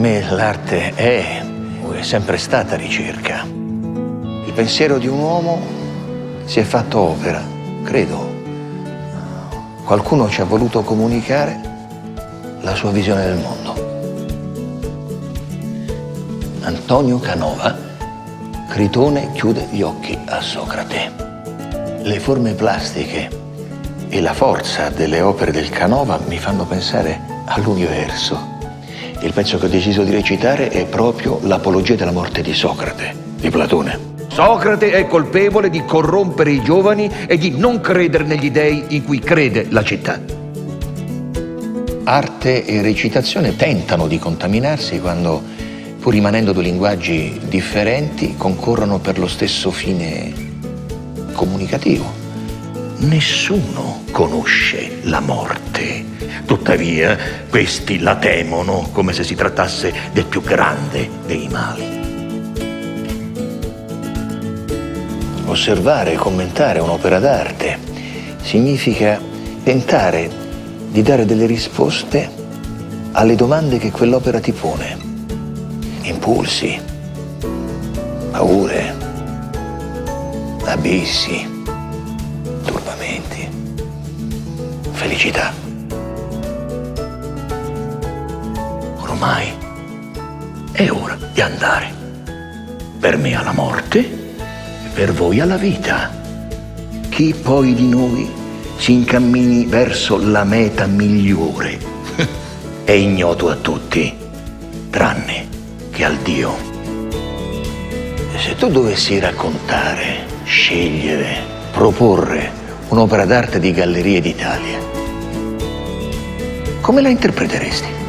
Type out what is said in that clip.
me l'arte è sempre stata ricerca. Il pensiero di un uomo si è fatto opera, credo. Qualcuno ci ha voluto comunicare la sua visione del mondo. Antonio Canova, Critone chiude gli occhi a Socrate. Le forme plastiche e la forza delle opere del Canova mi fanno pensare all'universo. Il pezzo che ho deciso di recitare è proprio l'apologia della morte di Socrate, di Platone. Socrate è colpevole di corrompere i giovani e di non credere negli dei in cui crede la città. Arte e recitazione tentano di contaminarsi quando, pur rimanendo due linguaggi differenti, concorrono per lo stesso fine comunicativo. Nessuno conosce la morte. Tuttavia, questi la temono come se si trattasse del più grande dei mali. Osservare e commentare un'opera d'arte significa tentare di dare delle risposte alle domande che quell'opera ti pone. Impulsi, paure, abissi, turbamenti, felicità. Ormai è ora di andare. Per me alla morte e per voi alla vita. Chi poi di noi si incammini verso la meta migliore è ignoto a tutti, tranne che al Dio. E se tu dovessi raccontare, scegliere, proporre un'opera d'arte di Gallerie d'Italia, come la interpreteresti?